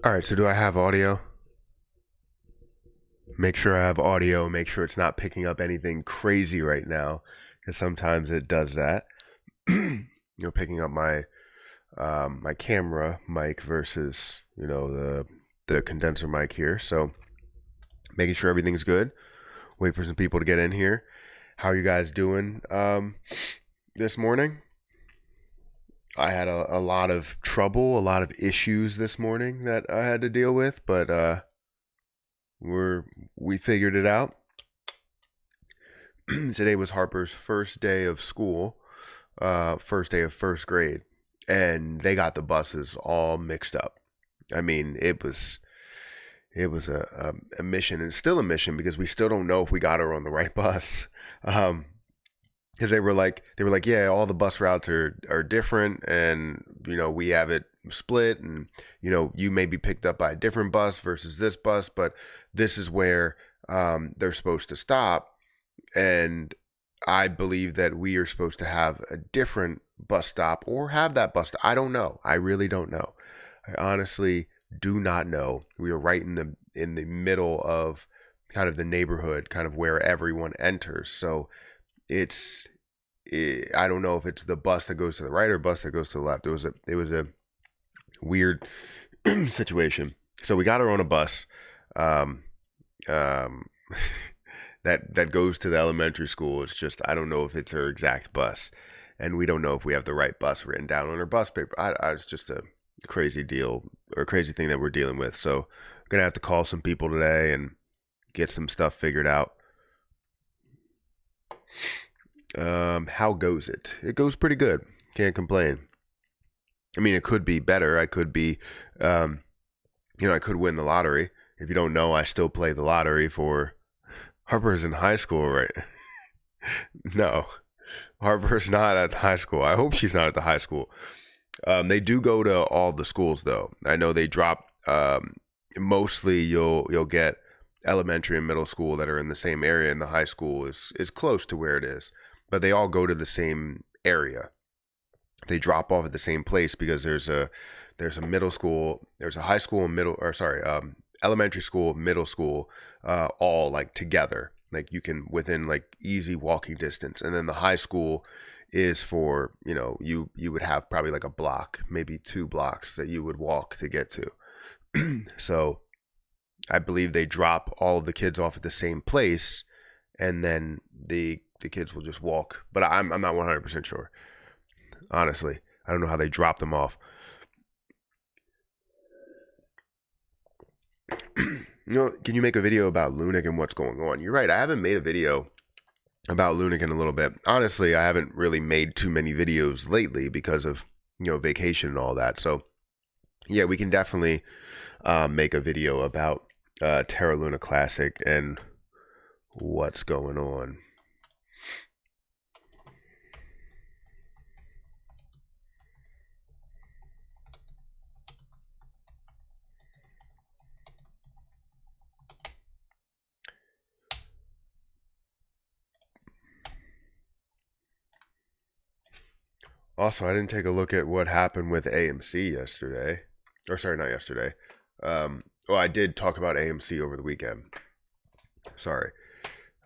All right, so do I have audio? Make sure I have audio. Make sure it's not picking up anything crazy right now, because sometimes it does that. Picking up my camera mic versus the condenser mic here. So making sure everything's good. Wait for some people to get in here. How are you guys doing this morning? I had a lot of trouble, a lot of issues this morning that I had to deal with, but we're we figured it out. Today was Harper's first day of school, first day of first grade, and they got the buses all mixed up. I mean, it was a mission, and still a mission because we still don't know if we got her on the right bus. Um, because they were like, yeah, all the bus routes are different, and we have it split, and you may be picked up by a different bus versus this bus, but this is where they're supposed to stop, and I believe that we are supposed to have a different bus stop or have that bus stop. I don't know. I really don't know. I honestly do not know. We are right in the middle of kind of the neighborhood, kind of where everyone enters. So it's I don't know if it's the bus that goes to the right or bus that goes to the left. It was a weird situation. So we got her on a bus. Um, um, that goes to the elementary school. It's just I don't know if it's her exact bus, and we don't know if we have the right bus written down on her bus paper. It's just a crazy deal or a crazy thing that we're dealing with. So I'm gonna have to call some people today and get some stuff figured out. How goes it? It goes pretty good. Can't complain. I mean, it could be better. I could be, um, I could win the lottery. If you don't know, I still play the lottery for Harper's in high school, right? No, Harper's not at high school. I hope she's not at the high school. They do go to all the schools though. I know they drop. Mostly, you'll get elementary and middle school that are in the same area, and the high school is close to where it is, but they all go to the same area. They drop off at the same place because there's a middle school, there's a high school and middle, or sorry, elementary school, middle school, all like together. Like you can within like easy walking distance, and then the high school is for you would have probably like a block, maybe 2 blocks that you would walk to get to. So I believe they drop all of the kids off at the same place, and then the kids will just walk. But I'm not 100% sure. Honestly, I don't know how they drop them off. Can you make a video about Lunac and what's going on? You're right. I haven't made a video about Lunac in a little bit. Honestly, I haven't really made too many videos lately because of vacation and all that. So yeah, we can definitely make a video about Terra Luna Classic and what's going on. Also, I didn't take a look at what happened with AMC yesterday. Or sorry, not yesterday. Well, I did talk about AMC over the weekend. Sorry.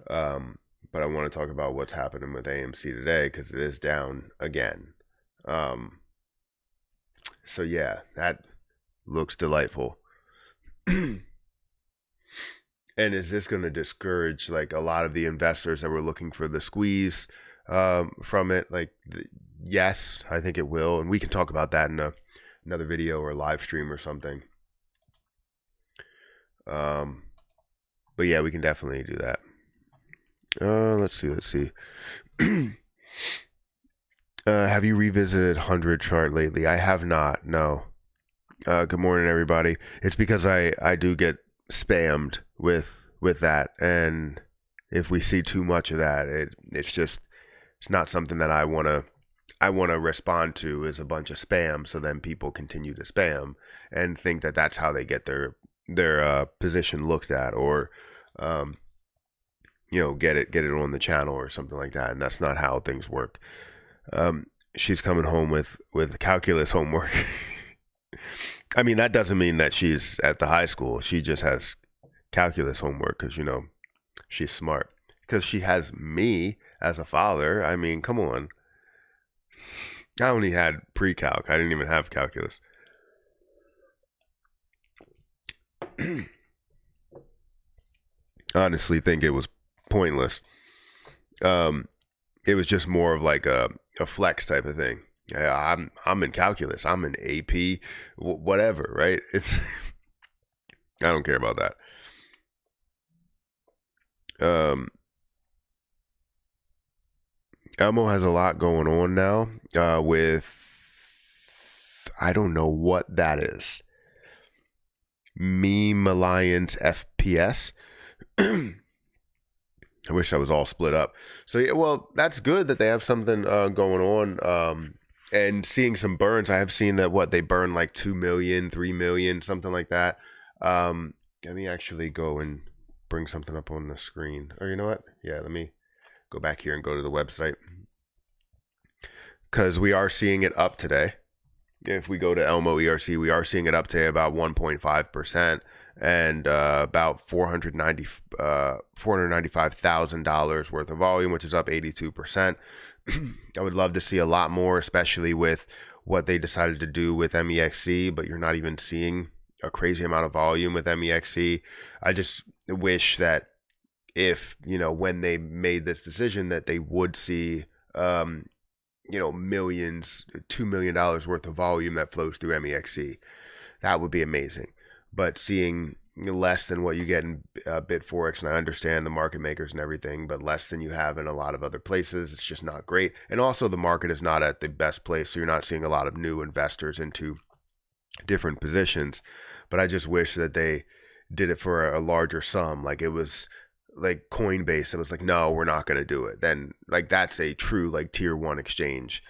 But I want to talk about what's happening with AMC today because it is down again. Um, so yeah, that looks delightful. And is this going to discourage like a lot of the investors that were looking for the squeeze from it? Yes, I think it will, and we can talk about that in another video or live stream or something. But yeah, we can definitely do that. Let's see. Have you revisited 100 chart lately? I have not. No. Good morning, everybody. It's because I do get spammed with that, and if we see too much of that, it's not something that I want to respond to is a bunch of spam. So then people continue to spam and think that that's how they get their position looked at, or um, get it on the channel or something like that. And that's not how things work. She's coming home with calculus homework. I mean, that doesn't mean that she's at the high school. She just has calculus homework because, she's smart. Because she has me as a father. I mean, come on. I only had pre-calc. I didn't even have calculus. Honestly think it was pointless. Um, it was just more of like a flex type of thing. Yeah, I'm in calculus. I'm in AP, whatever, right? It's I don't care about that. Elmo has a lot going on now with I don't know what that is. Meme Alliance FPS. I wish I was all split up. So yeah, well, that's good that they have something going on. And seeing some burns, I have seen that they burn like 2 million, 3 million, something like that. Let me actually go and bring something up on the screen. Or you know what? Yeah, let me go back here and go to the website because we are seeing it up today. If we go to Elmo ERC, we are seeing it up to about 1.5%. And about $495,000 worth of volume, which is up 82%. I would love to see a lot more, especially with what they decided to do with MEXC, but you're not even seeing a crazy amount of volume with MEXC. I just wish that if, when they made this decision that they would see, millions, $2 million worth of volume that flows through MEXC. That would be amazing. But seeing less than what you get in Bitforex, and I understand the market makers and everything, but less than you have in a lot of other places, it's just not great. And also the market is not at the best place, so you're not seeing a lot of new investors into different positions. But I just wish that they did it for a larger sum. Like it was like Coinbase, it was like, no, we're not going to do it. Then like that's a true like tier one exchange.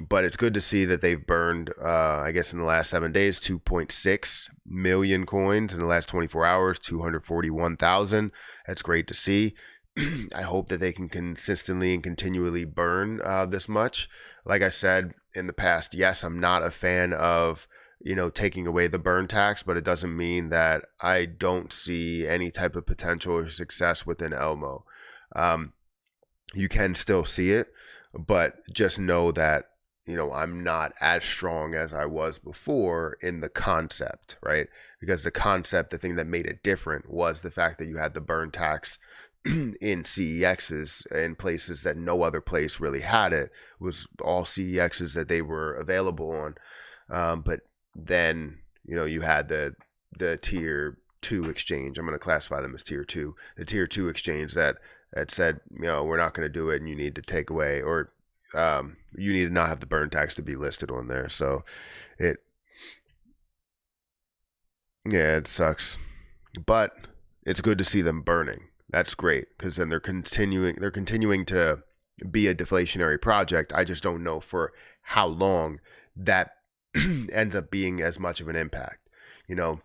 But it's good to see that they've burned, I guess, in the last 7 days, 2.6 million coins. In the last 24 hours, 241,000. That's great to see. I hope that they can consistently and continually burn this much. Like I said in the past, yes, I'm not a fan of, taking away the burn tax, but it doesn't mean that I don't see any type of potential or success within Elmo. You can still see it, but just know that I'm not as strong as I was before in the concept, right? Because the concept, the thing that made it different was the fact that you had the burn tax in CEXs in places that no other place really had it. It was all CEXs that they were available on. But then, you had the tier 2 exchange. I'm going to classify them as tier 2. The tier 2 exchange that said, we're not going to do it and you need to take away or you need to not have the burn tax to be listed on there. So it sucks, but it's good to see them burning. That's great because then they're continuing to be a deflationary project. I just don't know for how long that ends up being as much of an impact. You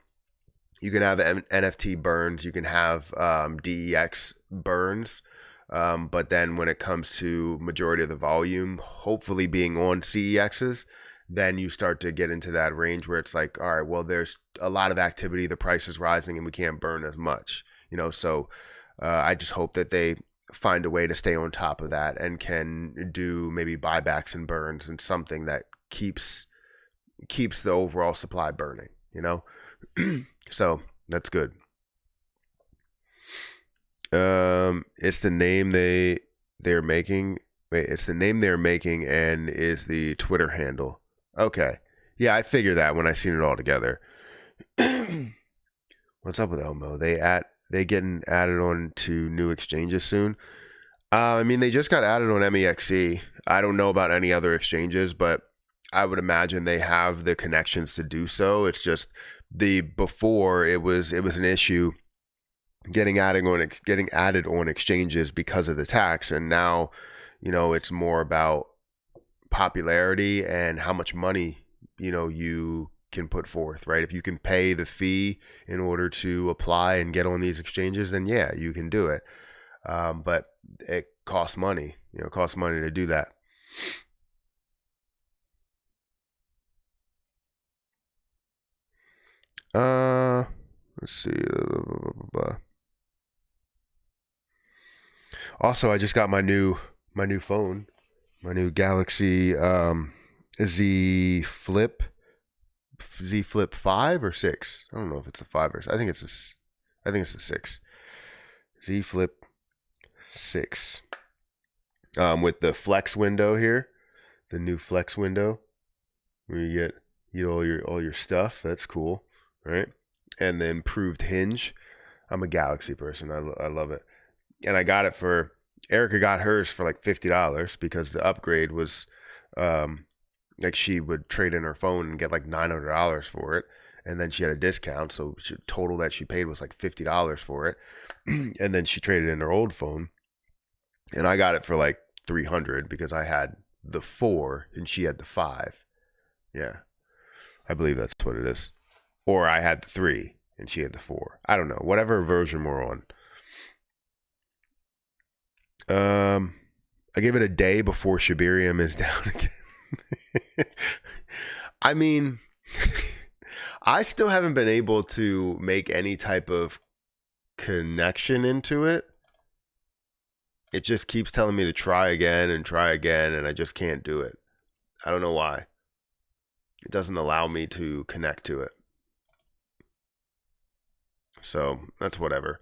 can have NFT burns, you can have DEX burns. But then when it comes to majority of the volume, hopefully being on CEXs, then you start to get into that range where it's like, all right, well, there's a lot of activity, the price is rising and we can't burn as much, so I just hope that they find a way to stay on top of that and can do maybe buybacks and burns and something that keeps the overall supply burning, so that's good. It's the name they're making. Wait, it's the name they're making and is the Twitter handle. Okay. Yeah, I figured that when I seen it all together. What's up with Elmo? They getting added on to new exchanges soon. I mean, they just got added on MEXC. I don't know about any other exchanges, but I would imagine they have the connections to do so. It's just before it was an issue getting added on exchanges because of the tax, and now it's more about popularity and how much money you can put forth, right? If you can pay the fee in order to apply and get on these exchanges, then yeah, you can do it, but it costs money. It costs money to do that. Uh, let's see. Blah, blah, blah, blah. Also, I just got my new phone, my new Galaxy Z Flip Z Flip 5 or 6. I don't know if it's a 5 or I think it's I think it's a 6. Z Flip 6. With the flex window here, the new flex window where you get all your stuff. That's cool, right? And the improved hinge. I'm a Galaxy person. I love it. And I got it for Erica got hers for like $50 because the upgrade was like she would trade in her phone and get like $900 for it, and then she had a discount, so total that she paid was like $50 for it, and then she traded in her old phone, and I got it for like 300 because I had the 4 and she had the 5. Yeah, I believe that's what it is, or I had the 3 and she had the 4. I don't know, whatever version we're on. I give it a day before Shibarium is down again. I mean, I still haven't been able to make any type of connection into it. It just keeps telling me to try again, and I just can't do it. I don't know why. It doesn't allow me to connect to it. So that's whatever.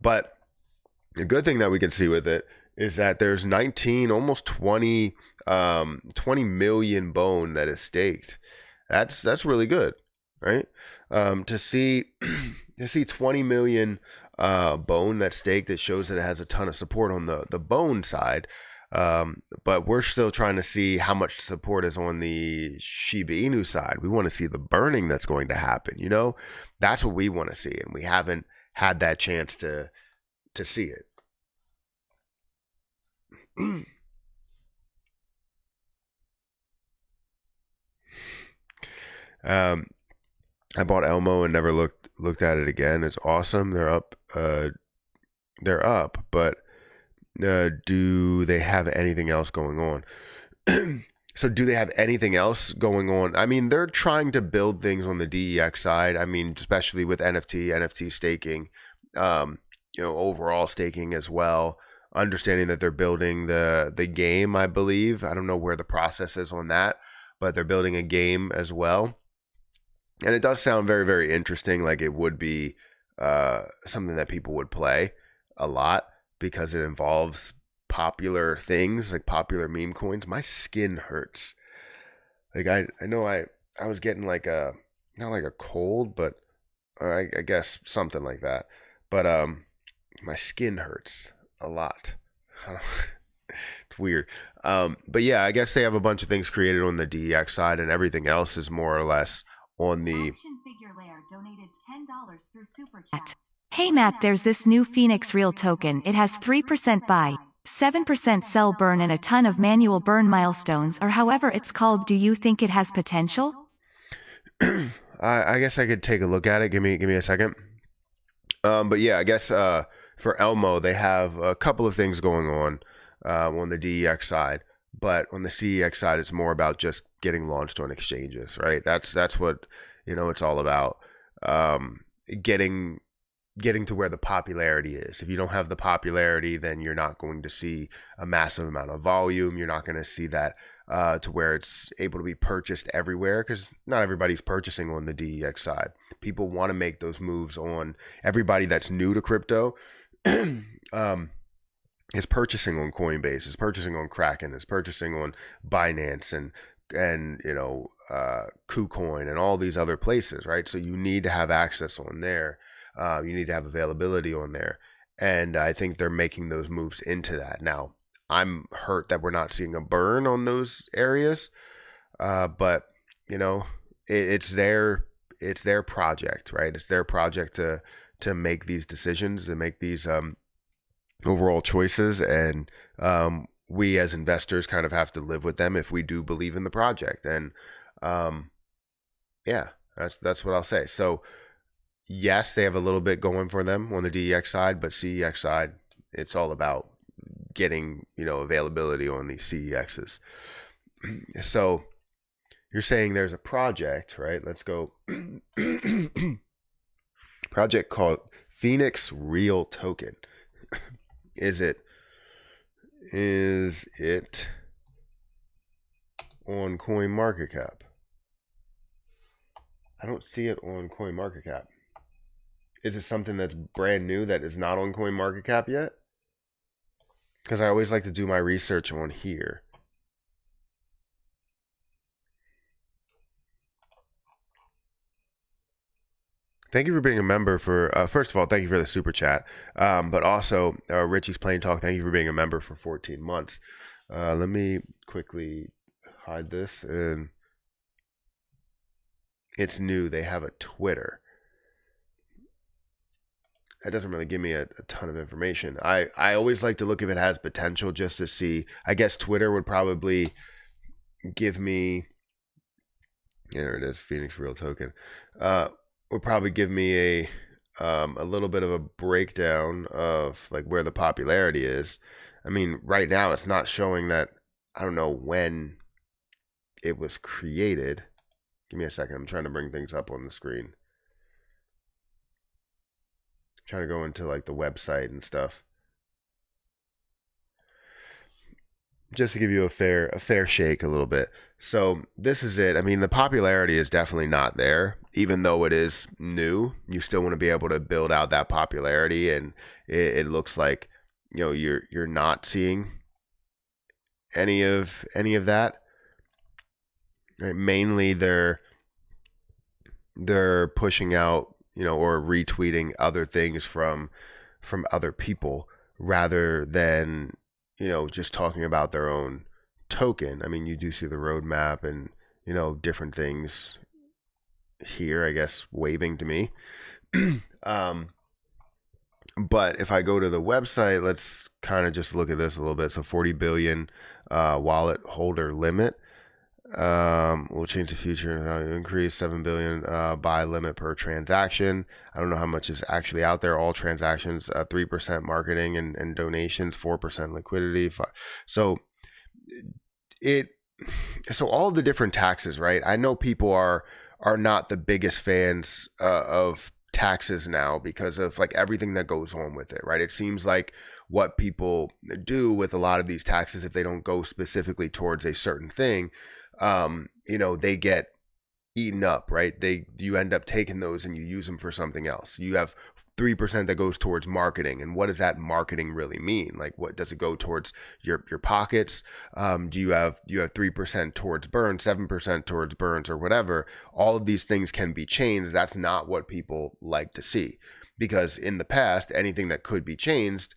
But the good thing that we can see with it is that there's 19, almost 20, 20 million bone that is staked. That's really good, right? To see to see 20 million bone that's staked, it shows that it has a ton of support on the bone side. But we're still trying to see how much support is on the Shiba Inu side. We want to see the burning that's going to happen. You know, that's what we want to see, and we haven't had that chance to see it. um, I bought Elmo and never looked at it again. It's awesome. They're up, but do they have anything else going on? So do they have anything else going on? I mean, they're trying to build things on the DEX side. I mean, especially with NFT staking, overall staking as well. Understanding that they're building the game, I believe. I don't know where the process is on that, but they're building a game as well. And it does sound very, very interesting. Like it would be something that people would play a lot because it involves popular things like popular meme coins. My skin hurts. Like I know I was getting like a not like a cold, but I guess something like that. But my skin hurts a lot. It's weird. But yeah, I guess they have a bunch of things created on the DEX side, and everything else is more or less on the. Hey Matt, there's this new Phoenix Real token. It has 3% buy, 7% sell burn and a ton of manual burn milestones or however it's called. Do you think it has potential? I guess I could take a look at it. Give me a second. But yeah, I guess for Elmo, they have a couple of things going on the DEX side, but on the CEX side, it's more about just getting launched on exchanges, right? That's what it's all about. Getting to where the popularity is. If you don't have the popularity, then you're not going to see a massive amount of volume. You're not going to see that to where it's able to be purchased everywhere because not everybody's purchasing on the DEX side. People want to make those moves on everybody that's new to crypto. Is purchasing on Coinbase, is purchasing on Kraken, is purchasing on Binance and KuCoin and all these other places, right? So you need to have access on there. You need to have availability on there. And I think they're making those moves into that. Now, I'm hurt that we're not seeing a burn on those areas. But, it's their project, right? It's their project to make these decisions, to make these overall choices. And we as investors kind of have to live with them if we do believe in the project. And yeah, that's what I'll say. So, yes, they have a little bit going for them on the DEX side, but CEX side, it's all about getting, availability on these CEXs. So you're saying there's a project, right? Let's go. Project called Phoenix Real Token. Is it on CoinMarketCap? I don't see it on CoinMarketCap. Is it something that's brand new that is not on CoinMarketCap yet? Because I always like to do my research on here. Thank you for being a member for, first of all, thank you for the super chat. But also, Richie's Plain Talk, thank you for being a member for 14 months. Let me quickly hide this. And it's new. They have a Twitter. That doesn't really give me a ton of information. I always like to look if it has potential just to see. I guess Twitter would probably give me, yeah, there it is, Phoenix Real Token. Would probably give me a little bit of a breakdown of like where the popularity is. I mean, right now it's not showing that. I don't know when it was created. Give me a second. I'm trying to bring things up on the screen. Trying to go into like the website and stuff. Just to give you a fair shake a little bit. So this is it. I mean, the popularity is definitely not there, even though it is new. You still want to be able to build out that popularity, and it looks like you're not seeing any of that. Right? Mainly they're pushing out or retweeting other things from other people rather than just talking about their own token. I mean, you do see the roadmap and different things here, I guess, waving to me. But if I go to the website, let's kind of just look at this a little bit. So 40 billion wallet holder limit. We'll change the future increase 7 billion buy limit per transaction. I don't know how much is actually out there. All transactions, 3% marketing and donations, 4% liquidity. So all of the different taxes, right? I know people are not the biggest fans of taxes now because of like everything that goes on with it, right? It seems like what people do with a lot of these taxes, if they don't go specifically towards a certain thing, they get eaten up, right? You end up taking those and you use them for something else. You have 3% that goes towards marketing, and what does that marketing really mean? Like, what does it go towards your pockets? Do you have 3% towards burns, 7% towards burns, or whatever? All of these things can be changed. That's not what people like to see, because in the past, anything that could be changed,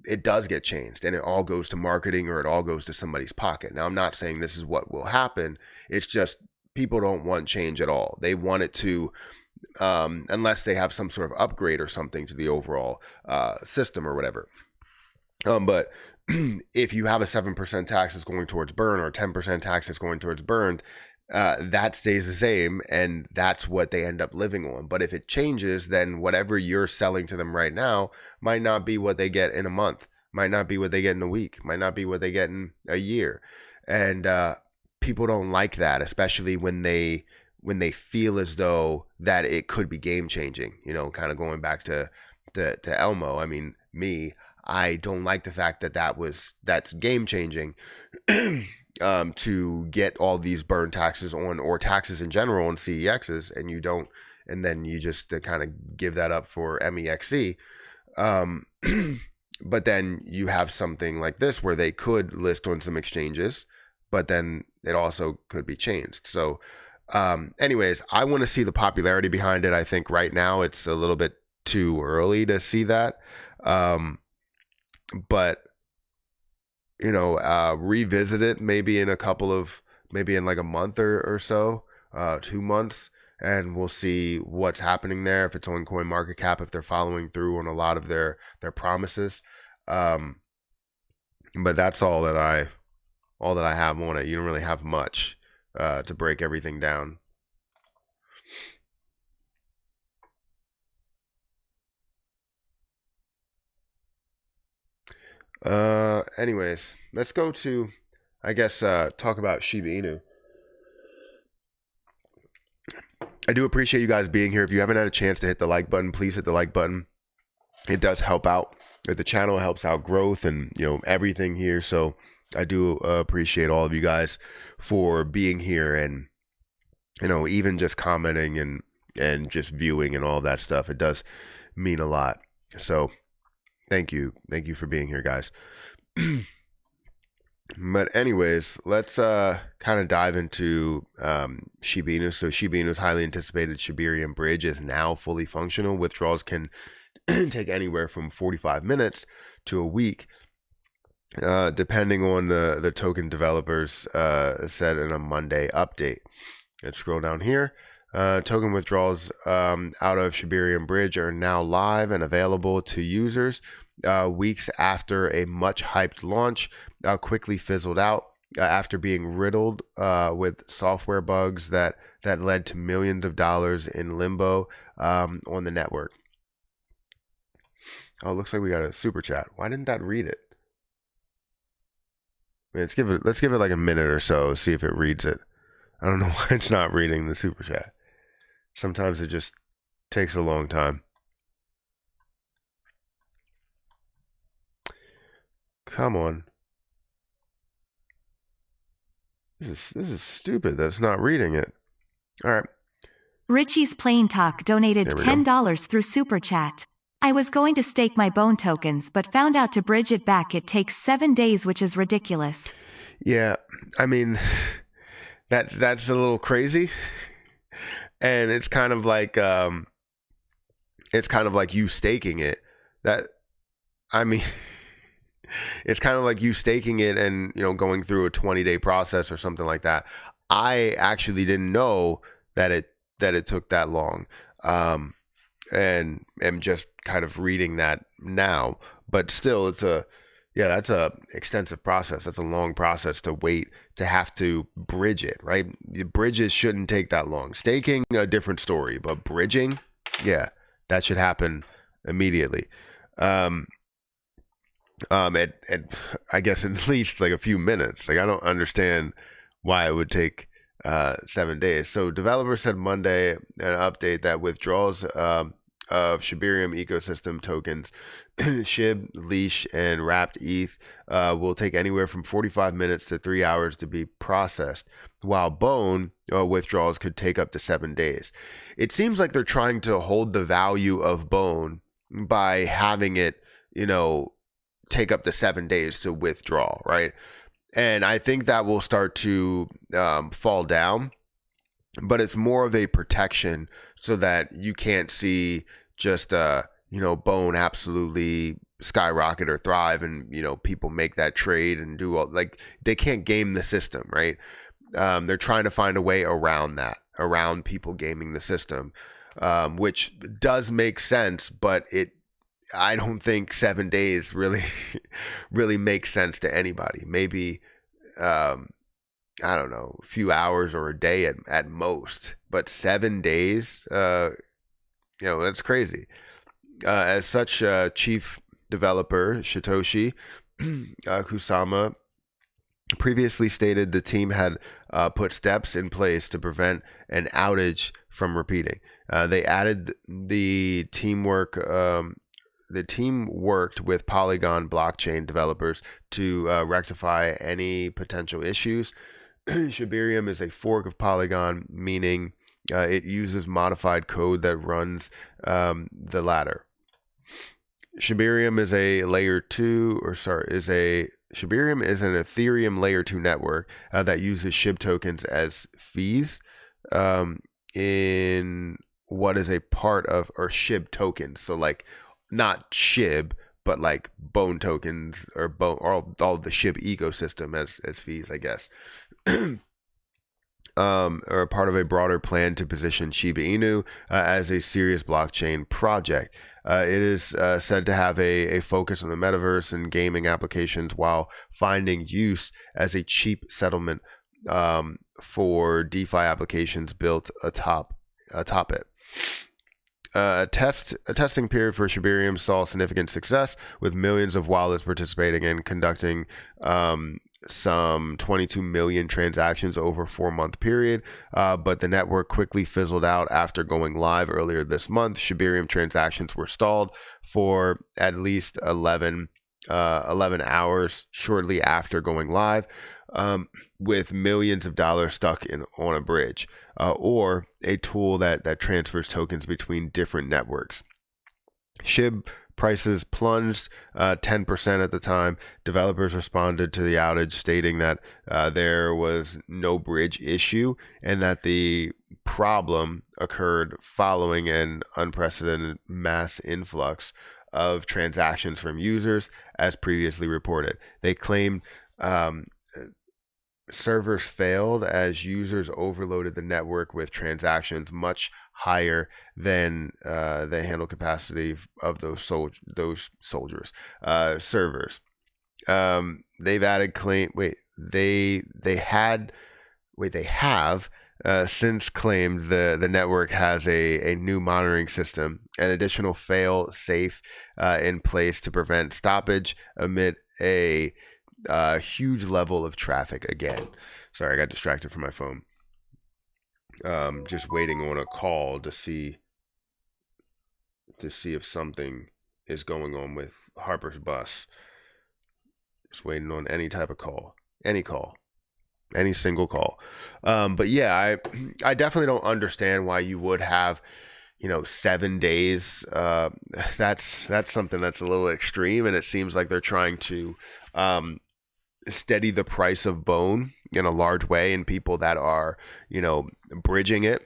it does get changed, and it all goes to marketing or it all goes to somebody's pocket. Now, I'm not saying this is what will happen. It's just people don't want change at all. They want it to, unless they have some sort of upgrade or something to the overall system or whatever. But if you have a 7% tax that's going towards burn or a 10% tax that's going towards burned, that stays the same, and that's what they end up living on. But if it changes, then whatever you're selling to them right now might not be what they get in a month, might not be what they get in a week, might not be what they get in a year. And people don't like that, especially when they feel as though that it could be game changing, kind of going back to Elmo. I mean, I don't like the fact that that's game changing. To get all these burn taxes on, or taxes in general on CEXs, and you don't, and then you just kind of give that up for MEXC. But then you have something like this where they could list on some exchanges, but then it also could be changed. So anyways, I want to see the popularity behind it. I think right now it's a little bit too early to see that. But revisit it maybe in like a month or so, 2 months, and we'll see what's happening there. If it's on CoinMarketCap, if they're following through on a lot of their promises. But that's all that I have on it. You don't really have much to break everything down. Anyways, let's go to, I guess, talk about Shiba Inu. I do appreciate you guys being here. If you haven't had a chance to hit the like button, please hit the like button. It does help out with the channel, helps out growth and, everything here. So I do appreciate all of you guys for being here and, even just commenting and just viewing and all that stuff. It does mean a lot. So thank you. Thank you for being here, guys. But anyways, let's kind of dive into Shiba Inu. So Shiba Inu's highly anticipated Shibarium bridge is now fully functional. Withdrawals can take anywhere from 45 minutes to a week, depending on the token developers said in a Monday update. Let's scroll down here. Token withdrawals out of Shibarium bridge are now live and available to users. Weeks after a much hyped launch, quickly fizzled out after being riddled with software bugs that led to millions of dollars in limbo on the network. Oh, looks like we got a super chat. Why didn't that read it? Let's give it like a minute or so, see if it reads it. I don't know why it's not reading the super chat. Sometimes it just takes a long time. Come on. This is stupid that it's not reading it. All right. Richie's Plain Talk donated $10 through Super Chat. I was going to stake my bone tokens, but found out to bridge it back it takes 7 days, which is ridiculous. Yeah, I mean, that's a little crazy. And it's kind of like you staking it. It's kind of like you staking it and, going through a 20-day process or something like that. I actually didn't know that it took that long. And am just kind of reading that now, but still that's a extensive process. That's a long process to wait to have to bridge it, right? The bridges shouldn't take that long. Staking, a different story, but bridging, yeah, that should happen immediately. At I guess at least like a few minutes. Like, I don't understand why it would take 7 days. So developers said Monday an update that withdrawals of Shibarium ecosystem tokens, SHIB, Leash, and Wrapped ETH will take anywhere from 45 minutes to 3 hours to be processed, while Bone withdrawals could take up to 7 days. It seems like they're trying to hold the value of Bone by having it, take up to 7 days to withdraw, right? And I think that will start to fall down, but it's more of a protection so that you can't see just Bone absolutely skyrocket or thrive, and people make that trade and do all, like, they can't game the system, right? They're trying to find a way around that, around people gaming the system, which does make sense, but I don't think 7 days really makes sense to anybody. Maybe I don't know, a few hours or a day at most, but 7 days, that's crazy. As such, chief developer Satoshi Kusama previously stated the team had put steps in place to prevent an outage from repeating. They added the team worked with Polygon blockchain developers to rectify any potential issues. Shibarium is a fork of Polygon, meaning it uses modified code that runs the latter. Shibarium is an Ethereum layer 2 network that uses SHIB tokens as fees in what is a part of, or SHIB tokens. So like not SHIB, but like Bone tokens or Bone, or all the SHIB ecosystem as fees, I guess. Or a part of a broader plan to position Shiba Inu as a serious blockchain project. It is said to have a focus on the metaverse and gaming applications, while finding use as a cheap settlement for DeFi applications built atop it. A testing period for Shibarium saw significant success, with millions of wallets participating and conducting some 22 million transactions over a 4-month period, but the network quickly fizzled out after going live earlier this month. Shibarium transactions were stalled for at least 11 hours shortly after going live, with millions of dollars stuck on a bridge, or a tool that transfers tokens between different networks. SHIB prices plunged 10% at the time. Developers responded to the outage, stating that there was no bridge issue and that the problem occurred following an unprecedented mass influx of transactions from users, as previously reported. They claimed servers failed as users overloaded the network with transactions much higher than the handle capacity of those servers. They've added claim. They have since claimed the network has a new monitoring system, an additional fail safe in place to prevent stoppage amid a huge level of traffic again. Sorry, I got distracted from my phone. Just waiting on a call to see if something is going on with Harper's bus. Just waiting on any type of call, any single call. But yeah, I definitely don't understand why you would have 7 days. That's something that's a little extreme, and it seems like they're trying to steady the price of bone in a large way, and people that are bridging it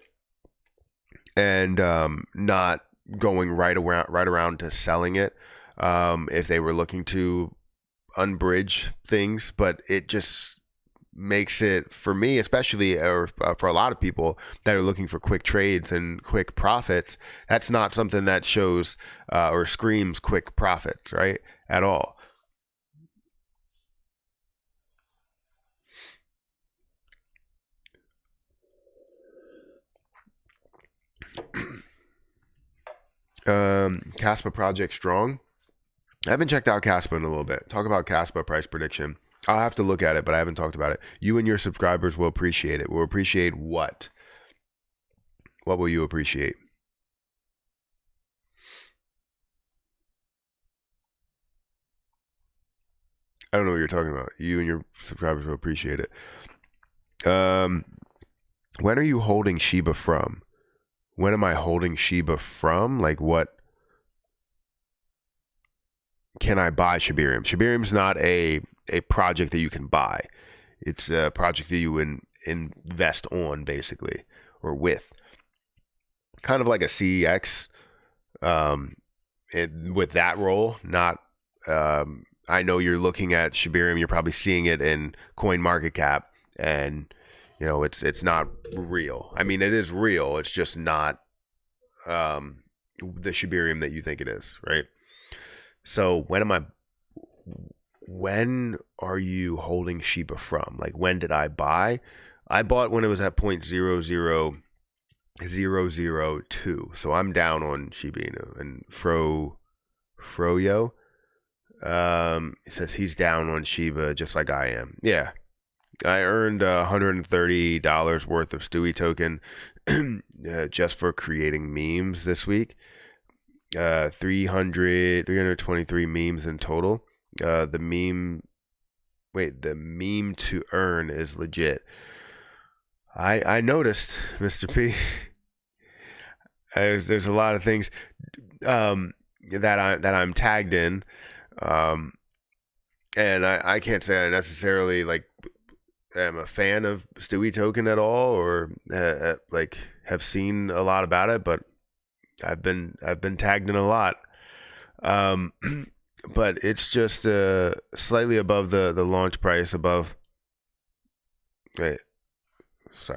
and not going right around to selling it, if they were looking to unbridge things. But it just makes it, for me especially, or for a lot of people that are looking for quick trades and quick profits, that's not something that shows or screams quick profits, right, at all. Caspa project strong. I haven't checked out Caspa in a little bit. Talk about Caspa price prediction. I'll have to look at it, but I haven't talked about it. You and your subscribers will appreciate it. Will appreciate what? What will you appreciate? I don't know what you're talking about. You and your subscribers will appreciate it. When are you holding Shiba from? When am I holding Shiba from? Like, what can I buy Shibarium? Shibarium's not a project that you can buy. It's a project that you invest on, basically, or with. Kind of like a CEX, with that role. Not, I know you're looking at Shibarium, you're probably seeing it in Coin Market Cap, and it's not real. I mean, it is real. It's just not the Shibarium that you think it is, right? So when are you holding Shiba from? Like, when did I buy? I bought when it was at 0.00002. So I'm down on Shiba Inu. And Froyo says he's down on Shiba just like I am. Yeah. I earned $130 worth of Stewie token just for creating memes this week. 323 memes in total. The meme to earn is legit. I noticed, Mr. P. There's a lot of things that I'm tagged in, and I can't say I necessarily am a fan of Stewie token at all, or have seen a lot about it, but I've been tagged in a lot. But it's just slightly above the launch price, it's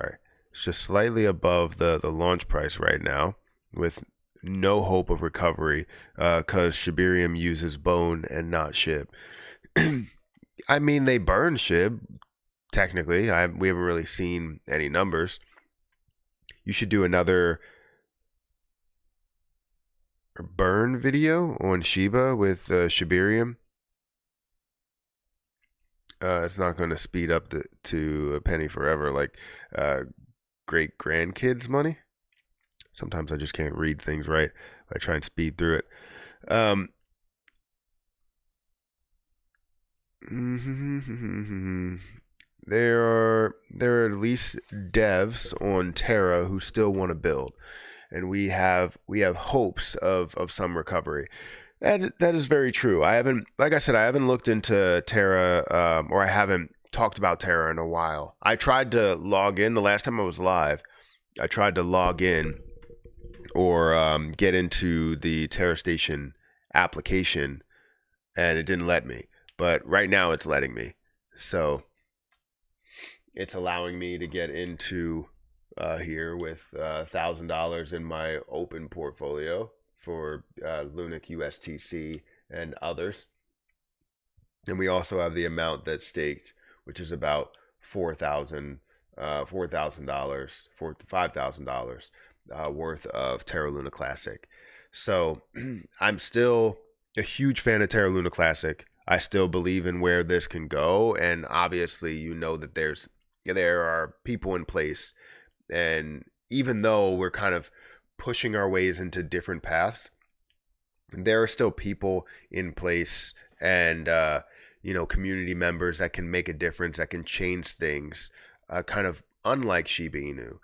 just slightly above the launch price right now, with no hope of recovery, because Shibarium uses bone and not SHIB. I mean, they burn SHIB, technically. We haven't really seen any numbers. You should do another burn video on Shiba with Shibarium. It's not going to speed up to a penny forever like uh, great grandkids money. Sometimes I just can't read things right. I try and speed through it. Um, there are at least devs on Terra who still want to build, and we have hopes of some recovery. That is very true. I haven't, like I said, I haven't looked into Terra, or I haven't talked about Terra in a while. I tried to log in the last time I was live. I tried to log in or get into the Terra Station application, and it didn't let me. But right now, it's letting me. So it's allowing me to get into here with $1,000 in my open portfolio for Lunic USTC and others. And we also have the amount that's staked, which is about $4,000, $5,000 worth of Terra Luna Classic. So I'm still a huge fan of Terra Luna Classic. I still believe in where this can go, and obviously, you know that there are people in place, and even though we're kind of pushing our ways into different paths, there are still people in place and community members that can make a difference, that can change things, kind of unlike Shiba Inu.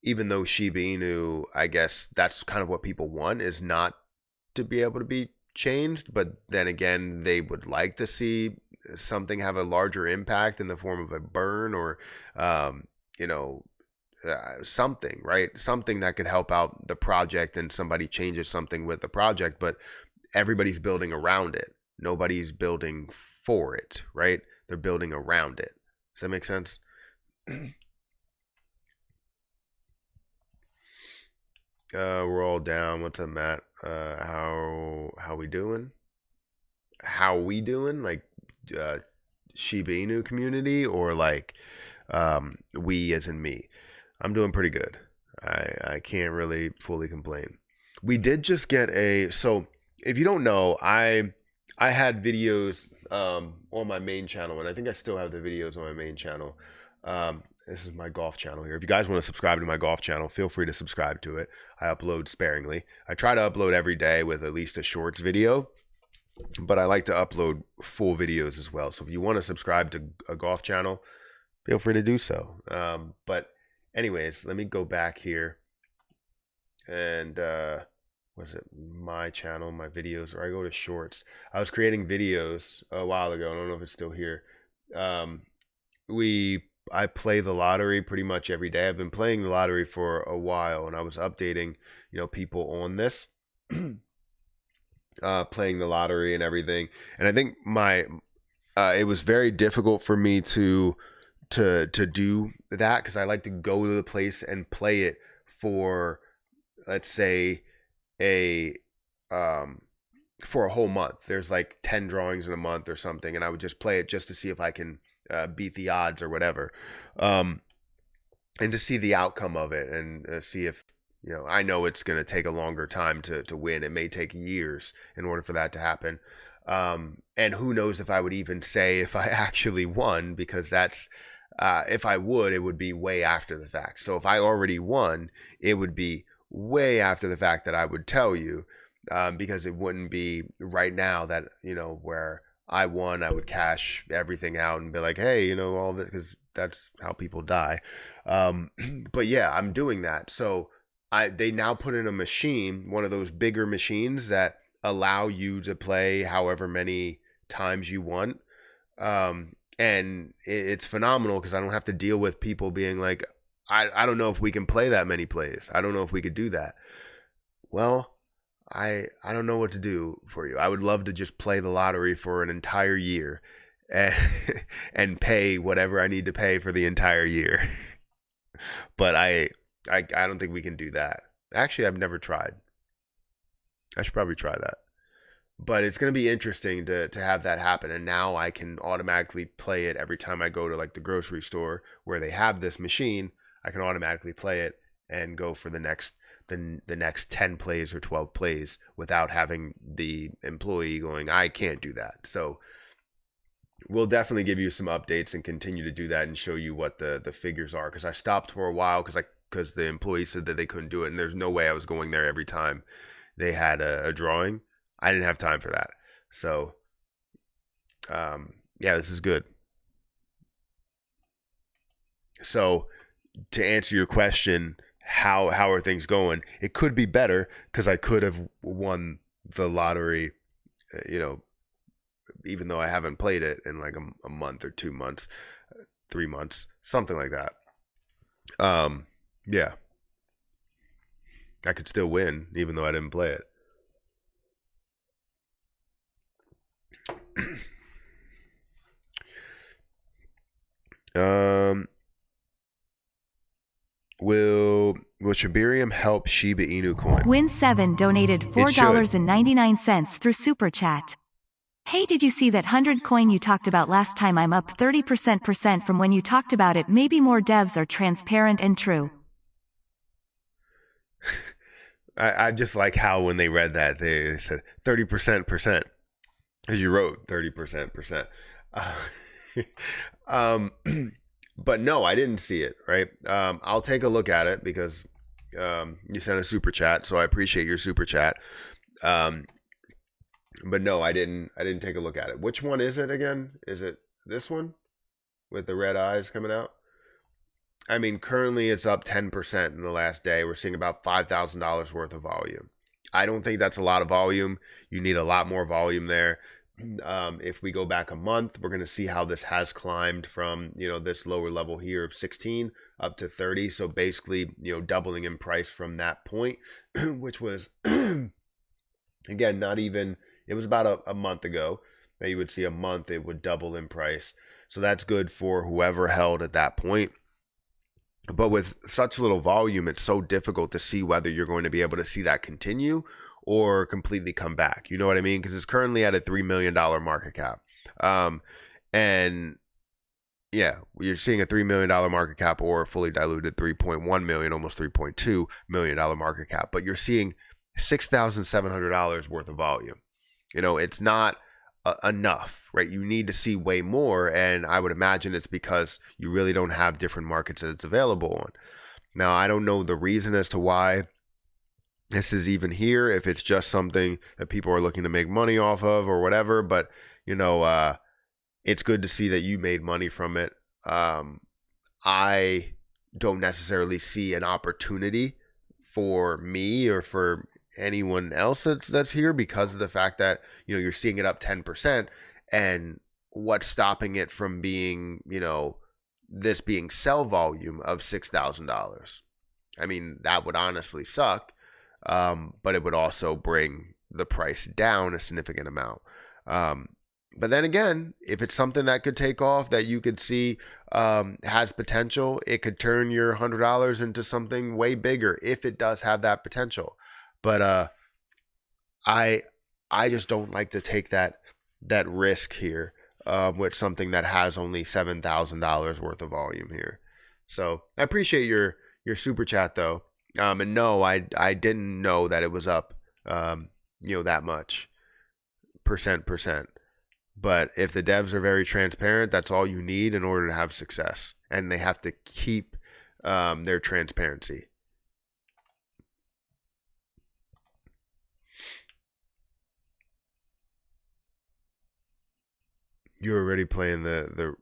Even though Shiba Inu, I guess that's kind of what people want, is not to be able to be changed, but then again, they would like to see something have a larger impact in the form of a burn or um, you know something, right? Something that could help out the project, and somebody changes something with the project, but everybody's building around it. Nobody's building for it, right? They're building around it. Does that make sense? We're all down. What's up, Matt? How we doing? How we doing? Like uh, Shiba Inu community, or like we as in me? I'm doing pretty good. I can't really fully complain. We did just get a so if you don't know, I had videos on my main channel, and I think I still have the videos on my main channel. This is my golf channel here. If you guys want to subscribe to my golf channel, feel free to subscribe to it. I upload sparingly. I try to upload every day with at least a shorts video, but I like to upload full videos as well. So if you want to subscribe to a golf channel, feel free to do so. But anyways, let me go back here and was it my channel, my videos, or I go to shorts. I was creating videos a while ago. I don't know if it's still here. Um, I play the lottery pretty much every day. I've been playing the lottery for a while, and I was updating, people on this, playing the lottery and everything. And I think it was very difficult for me to do that, because I like to go to the place and play it for, let's say, a um for a whole month. There's like 10 drawings in a month or something, and I would just play it just to see if I can beat the odds or whatever, um and to see the outcome of it, and see if, I know it's going to take a longer time to win. It may take years in order for that to happen, and who knows if I would even say if I actually won, because that's if I would, it would be way after the fact. So if I already won, it would be way after the fact that I would tell you, because it wouldn't be right now that, where I won, I would cash everything out and be like, hey, all this, because that's how people die. Um, but yeah, I'm doing that. So they now put in a machine, one of those bigger machines that allow you to play however many times you want. And it's phenomenal, because I don't have to deal with people being like, I don't know if we can play that many plays. I don't know if we could do that. Well, I don't know what to do for you. I would love to just play the lottery for an entire year and, and pay whatever I need to pay for the entire year. But I don't think we can do that. Actually, I've never tried. I should probably try that. But it's going to be interesting to have that happen. And now I can automatically play it every time I go to like the grocery store where they have this machine. I can automatically play it and go for the next 10 plays or 12 plays without having the employee going, I can't do that. So we'll definitely give you some updates and continue to do that and show you what the figures are. Because I stopped for a while because the employee said that they couldn't do it, and there's no way I was going there every time they had a drawing. I didn't have time for that. So yeah, this is good. So to answer your question, how are things going? It could be better because I could have won the lottery, even though I haven't played it in like a month or 2 months, 3 months, something like that. Yeah, I could still win even though I didn't play it. Will Shibarium help Shiba Inu coin? Win7 donated $4.99 through Super Chat. Hey, did you see that 100 coin you talked about last time? I'm up 30% from when you talked about it. Maybe more devs are transparent and true. I just like how when they read that, they said 30%, as you wrote 30%. But no, I didn't see it, right? I'll take a look at it because you sent a super chat, so I appreciate your super chat. But no, I didn't take a look at it. Which one is it again? Is it this one with the red eyes coming out? I mean, currently it's up 10% in the last day. We're seeing about $5,000 worth of volume. I don't think that's a lot of volume. You need a lot more volume there. If we go back a month, we're going to see how this has climbed from, this lower level here of 16 up to 30. So basically, doubling in price from that point, which was, again, not even, it was about a month ago that you would see a month, it would double in price. So that's good for whoever held at that point. But with such little volume, it's so difficult to see whether you're going to be able to see that continue or completely come back. You know what I mean? Because it's currently at a $3 million market cap. And yeah, you're seeing a $3 million market cap or fully diluted 3.1 million, almost $3.2 million market cap. But you're seeing $6,700 worth of volume. It's not enough, right? You need to see way more. And I would imagine it's because you really don't have different markets that it's available on. Now, I don't know the reason as to why this is even here, if it's just something that people are looking to make money off of or whatever, but it's good to see that you made money from it. I don't necessarily see an opportunity for me or for anyone else that's here because of the fact that you're seeing it up 10%, and what's stopping it from being this being sell volume of $6,000. I mean, that would honestly suck. But it would also bring the price down a significant amount. But then again, if it's something that could take off, that you could see has potential, it could turn your $100 into something way bigger if it does have that potential. But I just don't like to take that risk here with something that has only $7,000 worth of volume here. So I appreciate your super chat though. And no, I didn't know that it was up, that much percent. But if the devs are very transparent, that's all you need in order to have success. And they have to keep their transparency. You're already playing the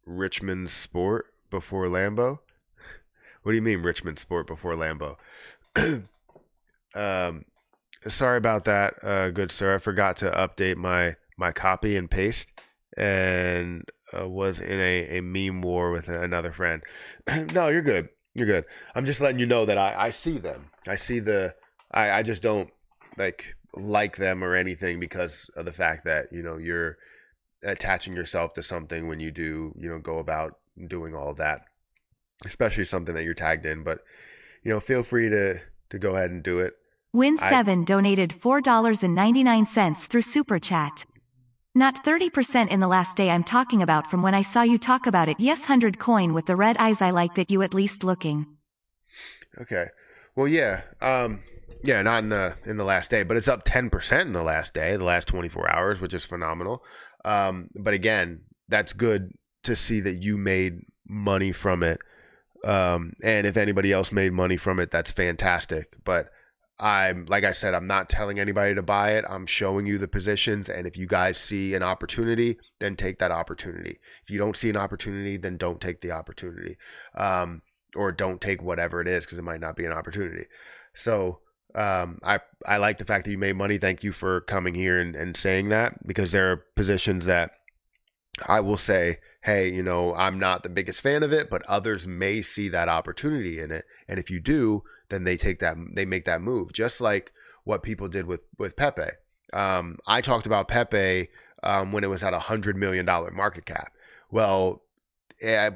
Richmond Sport before Lambo? What do you mean Richmond Sport before Lambo? Sorry about that, good sir. I forgot to update my copy and paste, and was in a meme war with another friend. No, you're good. You're good. I'm just letting you know that I see them. I see I just don't like them or anything because of the fact that you're attaching yourself to something when you do go about doing all of that. Especially something that you're tagged in, but feel free to go ahead and do it. Win7 donated $4.99 through Super Chat. Not 30% in the last day I'm talking about from when I saw you talk about it. Yes, 100 coin with the red eyes. I like that you at least looking. Okay. Well, yeah. Yeah, not in the last day, but it's up 10% in the last day, the last 24 hours, which is phenomenal. But again, that's good to see that you made money from it. And if anybody else made money from it, that's fantastic. But like I said, I'm not telling anybody to buy it. I'm showing you the positions. And if you guys see an opportunity, then take that opportunity. If you don't see an opportunity, then don't take the opportunity. Or don't take whatever it is, because it might not be an opportunity. So I like the fact that you made money. Thank you for coming here and saying that, because there are positions that I will say, hey, you know, I'm not the biggest fan of it, but others may see that opportunity in it. And if you do, then they make that move, just like what people did with Pepe. I talked about Pepe when it was at $100 million market cap. Well,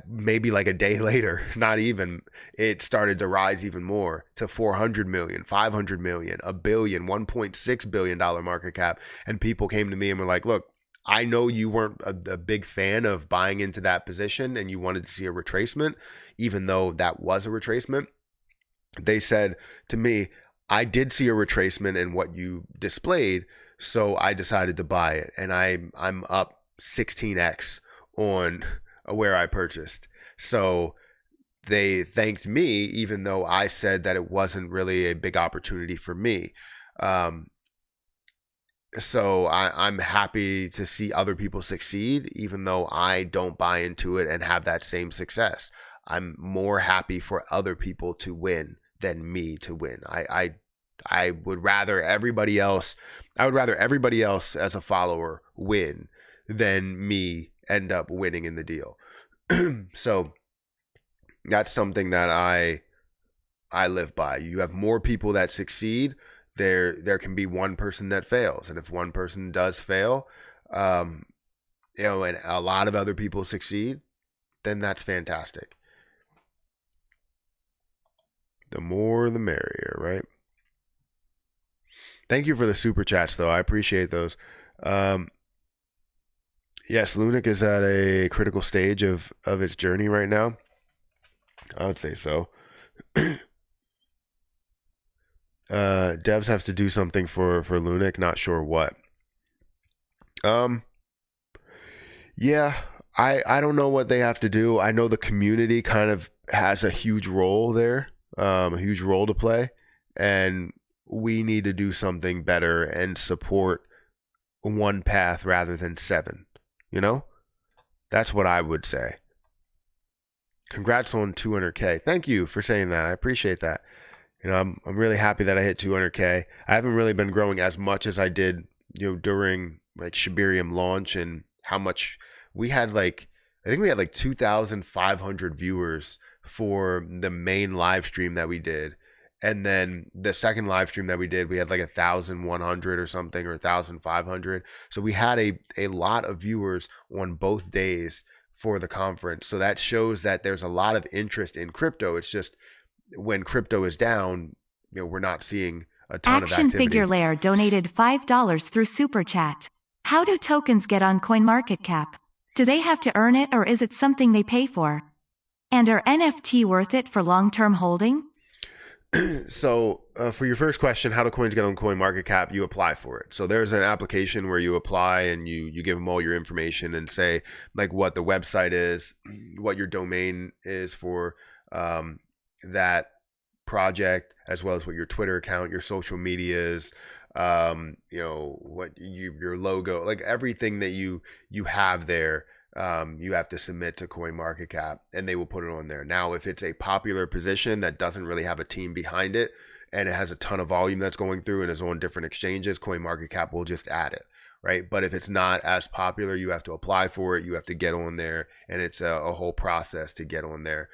maybe like a day later, not even, it started to rise even more to 400 million, 500 million, a billion, $1.6 billion market cap. And people came to me and were like, look, I know you weren't a big fan of buying into that position and you wanted to see a retracement, even though that was a retracement. They said to me, I did see a retracement in what you displayed, so I decided to buy it. And I'm up 16x on where I purchased. So they thanked me, even though I said that it wasn't really a big opportunity for me. So I'm happy to see other people succeed, even though I don't buy into it and have that same success. I'm more happy for other people to win than me to win. I would rather everybody else. I would rather everybody else as a follower win than me end up winning in the deal. So that's something that I live by. You have more people that succeed. There can be one person that fails, and if one person does fail, and a lot of other people succeed, then that's fantastic. The more the merrier, right? Thank you for the super chats, though. I appreciate those. Yes, Lunic is at a critical stage of its journey right now. I would say so. Devs have to do something for Lunic, not sure what. Yeah, I don't know what they have to do. I know the community kind of has a huge role there, a huge role to play, and we need to do something better and support one path rather than 7. You know, that's what I would say. Congrats on 200K. Thank you for saying that. I appreciate that. You know, I'm really happy that I hit 200K. I haven't really been growing as much as I did, during like Shibarium launch, and how much we had. Like, I think we had like 2,500 viewers for the main live stream that we did. And then the second live stream that we did, we had like 1,100 or something, or 1,500. So we had a lot of viewers on both days for the conference. So that shows that there's a lot of interest in crypto. It's just when crypto is down, we're not seeing a ton of activity. Action Figure Lair donated $5 through Super Chat. How do tokens get on CoinMarketCap? Do they have to earn it, or is it something they pay for? And are NFT worth it for long-term holding? So for your first question, how do coins get on CoinMarketCap? You apply for it. So there's an application where you apply and you give them all your information and say like what the website is, what your domain is for that project, as well as what your Twitter account, your social medias, what your logo, like everything that you have there. You have to submit to CoinMarketCap and they will put it on there. Now, if it's a popular position that doesn't really have a team behind it and it has a ton of volume that's going through and is on different exchanges, CoinMarketCap will just add it, right? But if it's not as popular, you have to apply for it. You have to get on there, and it's a whole process to get on there.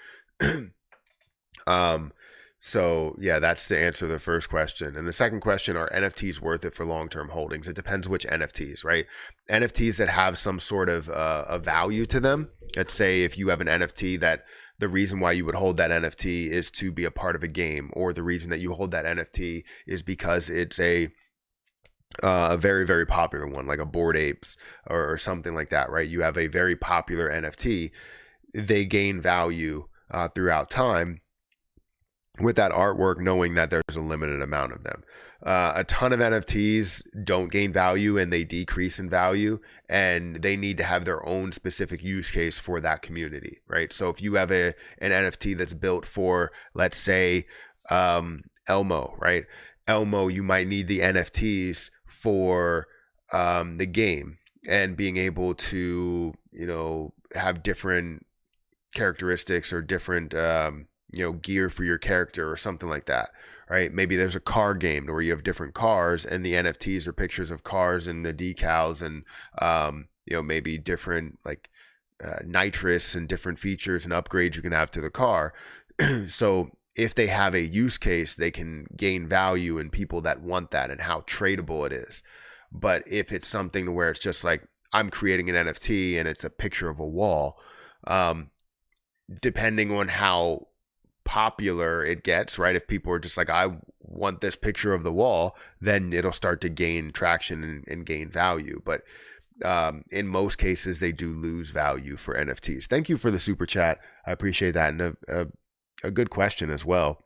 So yeah, that's to answer the first question. And the second question, are NFTs worth it for long-term holdings? It depends which NFTs, right? NFTs that have some sort of a value to them. Let's say if you have an NFT that the reason why you would hold that NFT is to be a part of a game, or the reason that you hold that NFT is because it's a very, very popular one, like a Bored Apes or something like that, right? You have a very popular NFT. They gain value throughout time. with that artwork, knowing that there's a limited amount of them. A ton of NFTs don't gain value and they decrease in value, and they need to have their own specific use case for that community, right? So if you have an NFT that's built for, let's say, Elmo, right? Elmo, you might need the NFTs for the game and being able to, have different characteristics or different, gear for your character or something like that, right? Maybe there's a car game where you have different cars and the NFTs are pictures of cars and the decals and, maybe different like nitrous and different features and upgrades you can have to the car. So if they have a use case, they can gain value in people that want that and how tradable it is. But if it's something to where it's just like, I'm creating an NFT and it's a picture of a wall, depending on how popular it gets, right? If people are just like, I want this picture of the wall, then it'll start to gain traction and gain value. But in most cases, they do lose value for NFTs. Thank you for the super chat. I appreciate that. And a good question as well.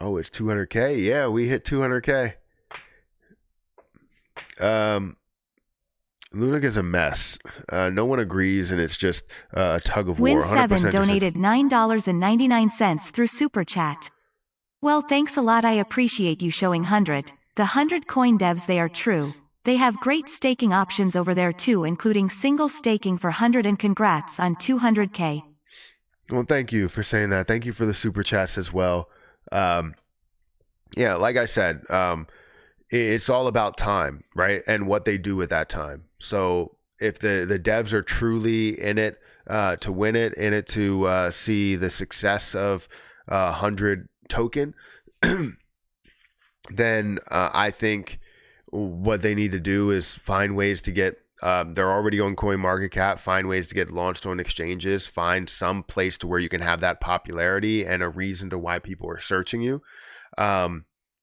Oh, it's 200K. Yeah, we hit 200K. Lunac is a mess. No one agrees, and it's just a tug of war. Win7 donated $9.99 through Super Chat. Well, thanks a lot. I appreciate you showing 100. The 100 coin devs, they are true. They have great staking options over there too, including single staking for 100, and congrats on 200K. Well, thank you for saying that. Thank you for the super chats as well. Yeah, like I said, it's all about time, right? And what they do with that time. So if the devs are truly in it to win it, in it to see the success of 100 token, then I think what they need to do is find ways to get, they're already on CoinMarketCap, find ways to get launched on exchanges, find some place to where you can have that popularity and a reason to why people are searching you.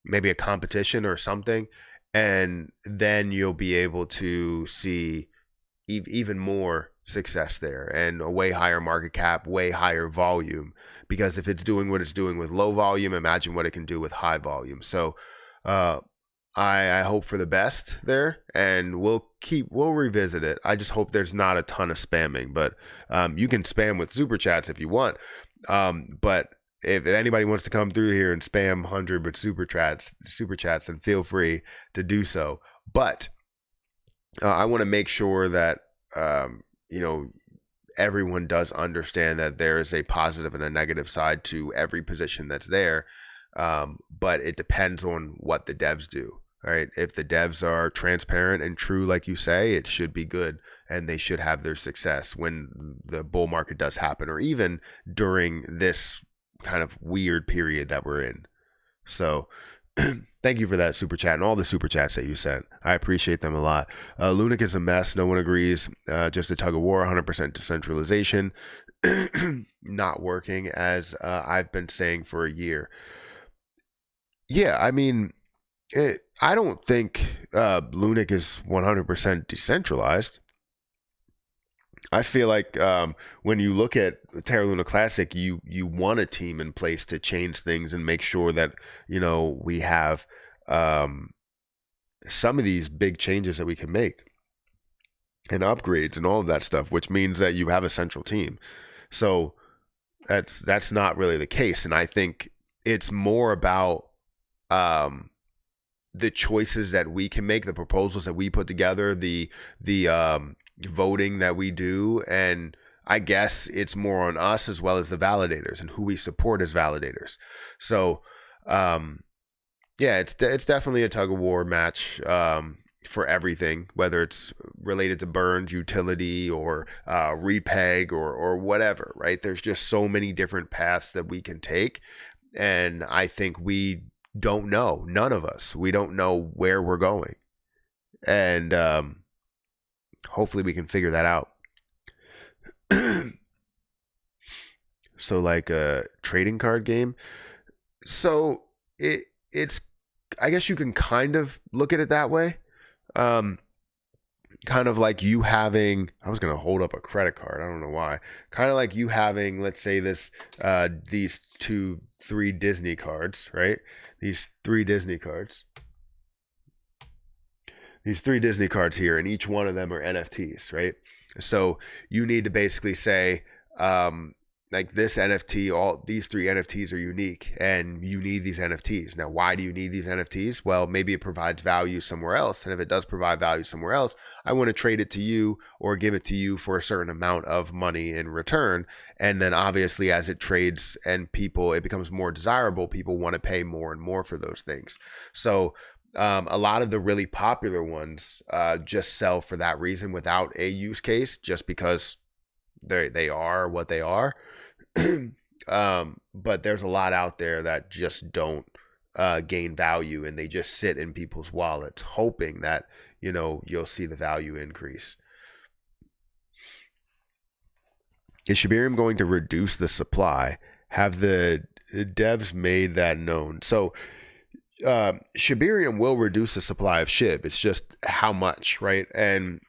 Maybe a competition or something, and then you'll be able to see even more success there and a way higher market cap, way higher volume. Because if it's doing what it's doing with low volume, imagine what it can do with high volume. So I hope for the best there, and we'll revisit it. I just hope there's not a ton of spamming, but you can spam with super chats if you want. But if anybody wants to come through here and spam 100 with super chats, then feel free to do so. But I want to make sure that everyone does understand that there is a positive and a negative side to every position that's there. But it depends on what the devs do. All right. If the devs are transparent and true, like you say, it should be good, and they should have their success when the bull market does happen, or even during this kind of weird period that we're in. So thank you for that super chat and all the super chats that you sent. I appreciate them a lot. Lunac is a mess. No one agrees. Just a tug of war, 100% decentralization. Not working, as I've been saying for a year. Yeah, I mean, I don't think Lunac is 100% decentralized. I feel like when you look at Terra Luna Classic, you want a team in place to change things and make sure that we have some of these big changes that we can make and upgrades and all of that stuff, which means that you have a central team. So that's not really the case, and I think it's more about the choices that we can make, the proposals that we put together, the voting that we do, and I guess it's more on us as well as the validators and who we support as validators. So yeah, it's definitely a tug of war match for everything, whether it's related to burns, utility, or repeg, or whatever, right? There's just so many different paths that we can take, and I think we don't know, none of us, we don't know where we're going, and hopefully we can figure that out. So like a trading card game. So it's, I guess you can kind of look at it that way. kind of like you having, I was going to hold up a credit card. I don't know why. Kind of like you having, let's say these three Disney cards, right? These three Disney cards. These three Disney cards here, and each one of them are NFTs, right? So you need to basically say, like this NFT, all these three NFTs are unique and you need these NFTs. Now, why do you need these NFTs? Well, maybe it provides value somewhere else. And if it does provide value somewhere else, I want to trade it to you or give it to you for a certain amount of money in return. And then obviously as it trades and it becomes more desirable, people want to pay more and more for those things. So a lot of the really popular ones just sell for that reason without a use case, just because they are what they are. But there's a lot out there that just don't gain value, and they just sit in people's wallets hoping that, you'll see the value increase. Is Shibarium going to reduce the supply? Have the devs made that known? So Shibarium will reduce the supply of SHIB. It's just how much, right? And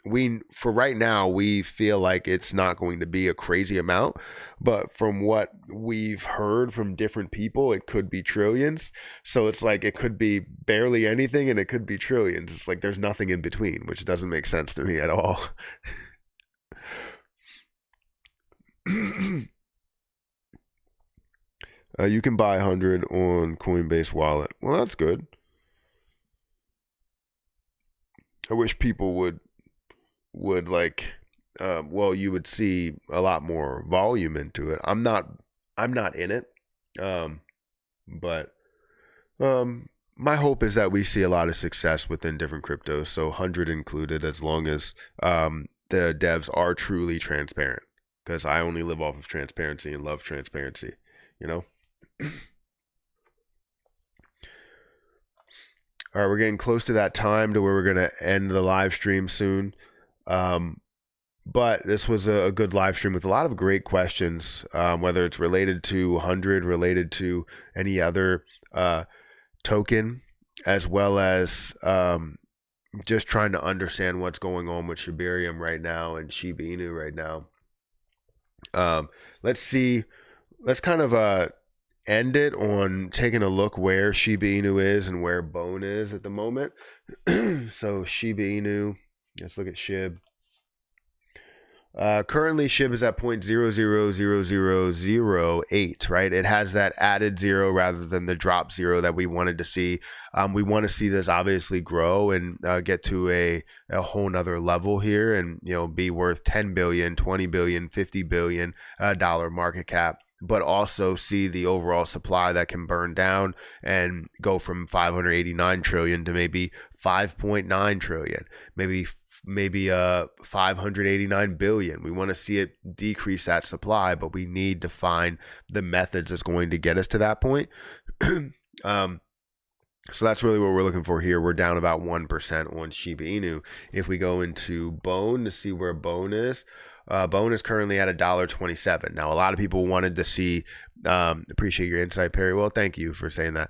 for right now, we feel like it's not going to be a crazy amount, but from what we've heard from different people, it could be trillions. So it's like it could be barely anything and it could be trillions. It's like there's nothing in between, which doesn't make sense to me at all. You can buy 100 on Coinbase wallet. Well, that's good. I wish people would like, you would see a lot more volume into it. I'm not in it. But my hope is that we see a lot of success within different cryptos. So 100 included, as long as the devs are truly transparent, because I only live off of transparency and love transparency, All right, we're getting close to that time to where we're going to end the live stream soon. But this was a good live stream with a lot of great questions, whether it's related to 100, related to any other token, as well as just trying to understand what's going on with Shibarium right now and Shiba Inu right now. Let's kind of end it on taking a look where Shiba Inu is and where Bone is at the moment. So Shiba Inu, let's look at SHIB. Currently SHIB is at 0.000008, right? It has that added zero rather than the drop zero that we wanted to see. We want to see this obviously grow and get to a whole nother level here, and be worth 10 billion, 20 billion, 50 billion dollar market cap, but also see the overall supply that can burn down and go from 589 trillion to maybe 5.9 trillion, maybe 589 billion. We want to see it decrease that supply, but we need to find the methods that's going to get us to that point. So that's really what we're looking for here. We're down about 1% on Shiba Inu. If we go into Bone to see where Bone is, Bone is currently at $1.27. Now, a lot of people wanted to see, appreciate your insight, Perry. Well, thank you for saying that.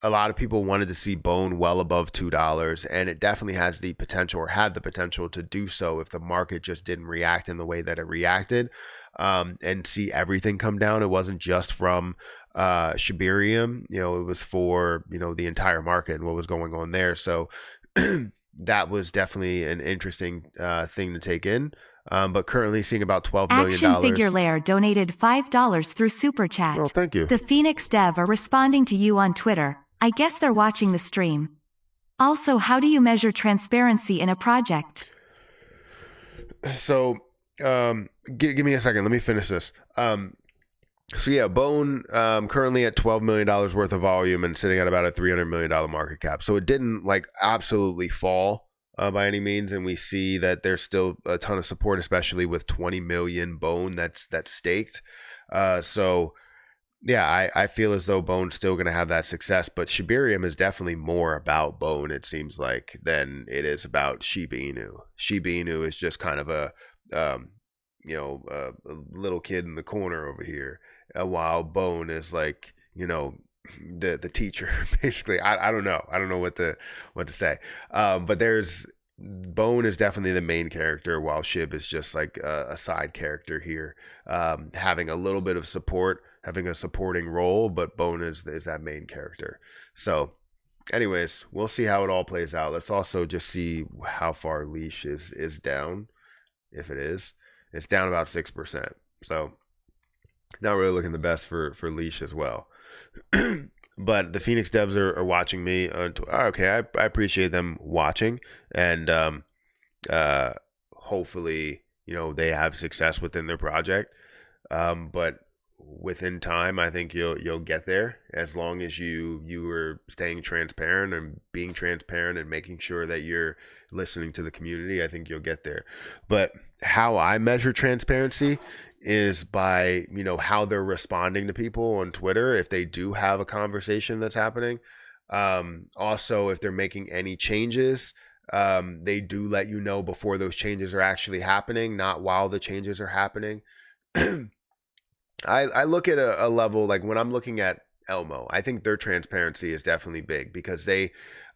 A lot of people wanted to see Bone well above $2, and it definitely has the potential, or had the potential, to do so if the market just didn't react in the way that it reacted, and see everything come down. It wasn't just from Shibarium, it was for the entire market and what was going on there. So that was definitely an interesting thing to take in. But currently seeing about $12 million. Action Figure Lair donated $5 through Super Chat. Oh, thank you. The Phoenix Dev are responding to you on Twitter. I guess they're watching the stream. Also, how do you measure transparency in a project? So, give me a second. Let me finish this. So yeah, Bone currently at $12 million worth of volume and sitting at about a $300 million market cap. So it didn't absolutely fall by any means, and we see that there's still a ton of support, especially with 20 million Bone that's staked. So yeah, I feel as though Bone's still going to have that success, but Shibarium is definitely more about Bone, it seems like, than it is about Shiba Inu. Shiba Inu is just kind of a little kid in the corner over here, while Bone is the teacher, basically. I don't know what to say, but there's Bone is definitely the main character, while Shib is just like a side character here, having a little bit of support, having a supporting role, but Bone is that main character. So, anyways, we'll see how it all plays out. Let's also just see how far Leash is down, if it is. It's down about 6%. So, not really looking the best for Leash as well. But the Phoenix devs are watching me. Okay, I appreciate them watching, and hopefully, they have success within their project. But within time, I think you'll get there, as long as you are staying transparent and being transparent and making sure that you're listening to the community. I think you'll get there. But how I measure transparency is by how they're responding to people on Twitter, if they do have a conversation that's happening. Also, if they're making any changes, they do let you know before those changes are actually happening, not while the changes are happening. I look at a level like when I'm looking at Elmo, I think their transparency is definitely big, because they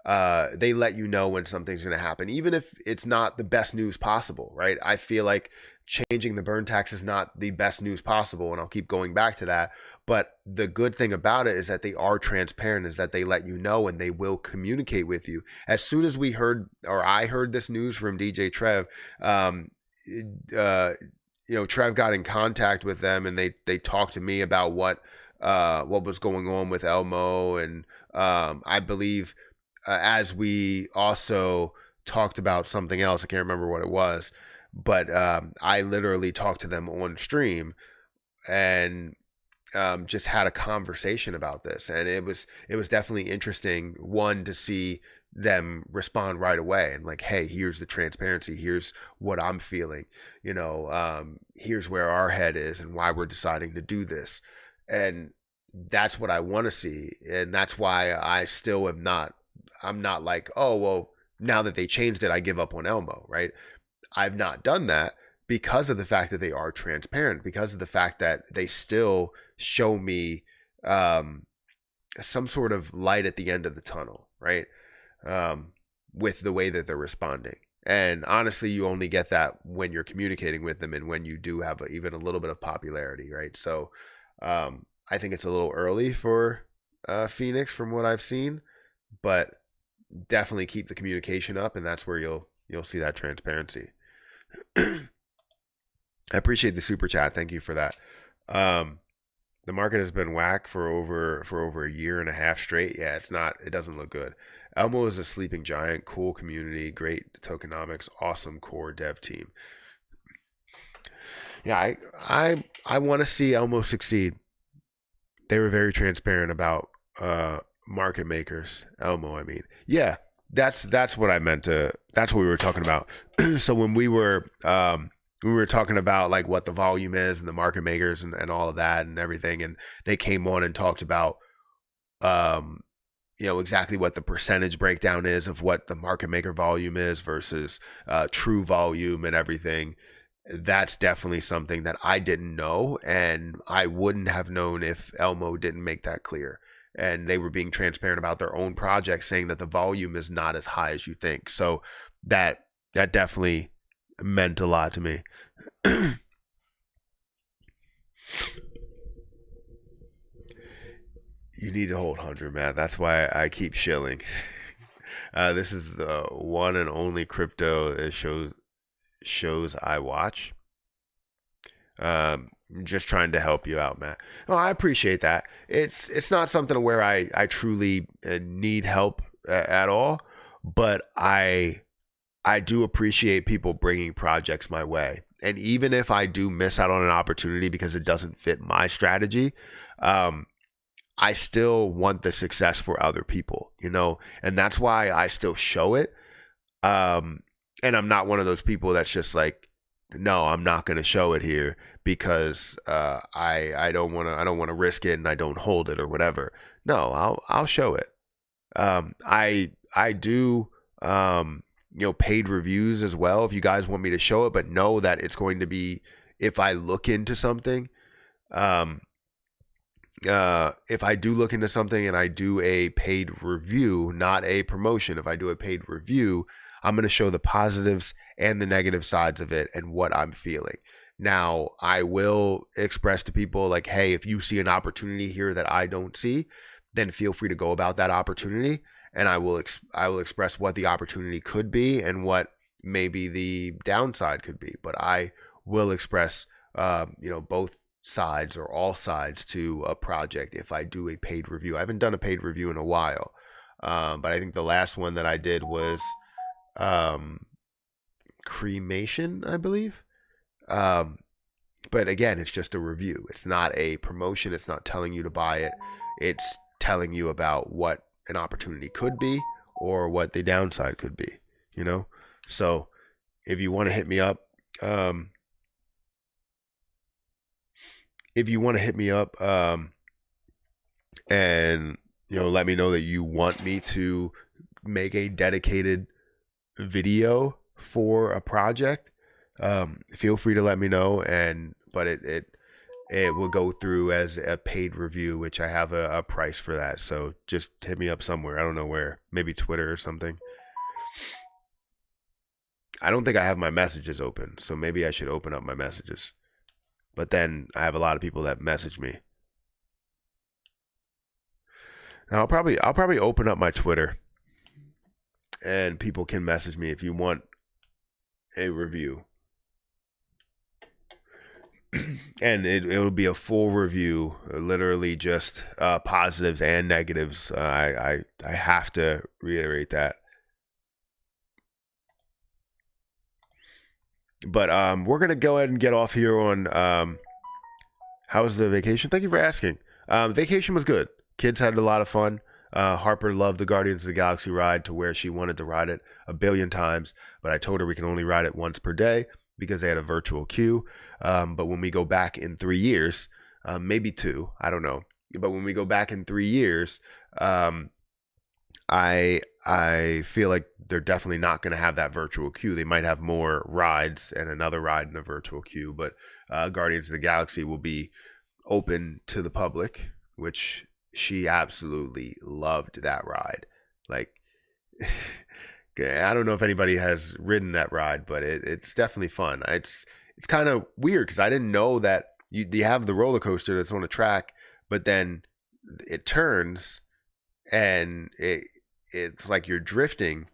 let you know when something's going to happen, even if it's not the best news possible, right? I feel like changing the burn tax is not the best news possible, and I'll keep going back to that. But the good thing about it is that they are transparent, is that they let you know and they will communicate with you. As soon as I heard this news from DJ Trev, Trev got in contact with them, and they talked to me about what was going on with Elmo, and I believe as we also talked about something else, I can't remember what it was, but I literally talked to them on stream, and just had a conversation about this, and it was definitely interesting, one, to see them respond right away and like, hey, here's the transparency, here's what I'm feeling, here's where our head is and why we're deciding to do this. And that's what I want to see, and that's why I'm not like, oh well, now that they changed it, I give up on Elmo, right? I've not done that, because of the fact that they are transparent, because of the fact that they still show me some sort of light at the end of the tunnel, right? With the way that they're responding. And honestly, you only get that when you're communicating with them and when you do have even a little bit of popularity, right? So I think it's a little early for Phoenix from what I've seen, but definitely keep the communication up, and that's where you'll see that transparency. I appreciate the super chat. Thank you for that. The market has been whack for over a year and a half straight. Yeah, it doesn't look good. Elmo is a sleeping giant, cool community, great tokenomics, awesome core dev team. Yeah, I want to see Elmo succeed. They were very transparent about market makers. Elmo, I mean. Yeah, that's what I meant to. That's what we were talking about. So when we were talking about like what the volume is and the market makers and all of that and everything, and they came on and talked about exactly what the percentage breakdown is of what the market maker volume is versus true volume and everything. That's definitely something that I didn't know, and I wouldn't have known if Elmo didn't make that clear. And they were being transparent about their own project, saying that the volume is not as high as you think. So that definitely meant a lot to me. You need to hold 100, man. That's why I keep shilling. This is the one and only crypto shows I watch. Just trying to help you out, Matt. No, I appreciate that. It's not something where I truly need help at all, but I do appreciate people bringing projects my way. And even if I do miss out on an opportunity because it doesn't fit my strategy, I still want the success for other people, and that's why I still show it. And I'm not one of those people that's just like, no, I'm not going to show it here because I don't want to risk it and I don't hold it or whatever. No, I'll show it. I do paid reviews as well if you guys want me to show it, but know that it's going to be, if I look into something, if I do look into something and I do a paid review, not a promotion, if I do a paid review, I'm going to show the positives and the negative sides of it and what I'm feeling. Now, I will express to people like, hey, if you see an opportunity here that I don't see, then feel free to go about that opportunity. And I will express what the opportunity could be and what maybe the downside could be. But I will express, both sides or all sides to a project if I do a paid review. I haven't done a paid review in a while. But I think the last one that I did was cremation, I believe. But again, it's just a review. It's not a promotion. It's not telling you to buy it. It's telling you about what an opportunity could be or what the downside could be, So if you want to hit me up, and, let me know that you want me to make a dedicated video for a project, feel free to let me know. But it will go through as a paid review, which I have a price for that. So just hit me up somewhere. I don't know where, maybe Twitter or something. I don't think I have my messages open, so maybe I should open up my messages. But then I have a lot of people that message me. Now I'll probably open up my Twitter, and people can message me if you want a review. And it'll be a full review, literally just positives and negatives. I have to reiterate that. But we're gonna go ahead and get off here on how was the vacation? Thank you for asking. Vacation was good. Kids had a lot of fun. Harper loved the Guardians of the Galaxy ride to where she wanted to ride it a billion times, but I told her we can only ride it once per day because they had a virtual queue. But when we go back in 3 years, maybe 2, I don't know. But when we go back in 3 years, I feel like they're definitely not going to have that virtual queue. They might have more rides and another ride in a virtual queue, but Guardians of the Galaxy will be open to the public, which she absolutely loved that ride. Like, I don't know if anybody has ridden that ride, but it's definitely fun. It's kind of weird because I didn't know that you have the roller coaster that's on a track, but then it turns and it's like you're drifting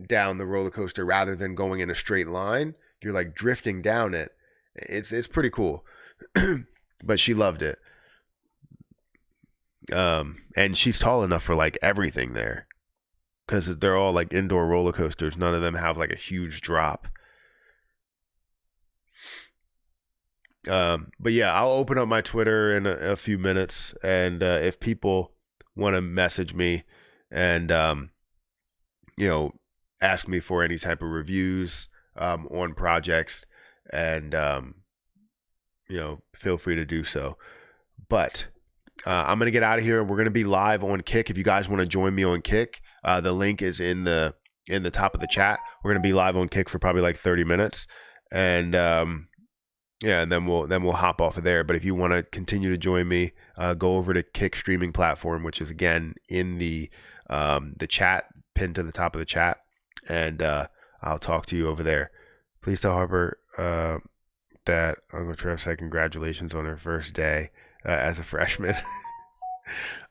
down the roller coaster rather than going in a straight line. You're like drifting down it. It's pretty cool. But she loved it. And she's tall enough for like everything there, because they're all like indoor roller coasters. None of them have like a huge drop. But yeah, I'll open up my Twitter in a few minutes, and if people want to message me and ask me for any type of reviews on projects, and feel free to do so. But I'm gonna get out of here. We're gonna be live on Kick. If you guys want to join me on Kick, the link is in the top of the chat. We're gonna be live on Kick for probably like 30 minutes, and and then we'll hop off of there. But if you want to continue to join me, go over to Kick streaming platform, which is again in the chat, pinned to the top of the chat, and I'll talk to you over there. Please tell Harper that Uncle Trev said congratulations on her first day as a freshman.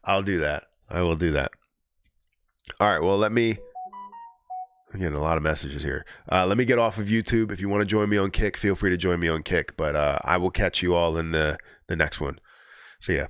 I'll do that. I will do that. All right. Well, I'm getting a lot of messages here. Let me get off of YouTube. If you want to join me on Kick, feel free to join me on Kick. But I will catch you all in the next one. See ya.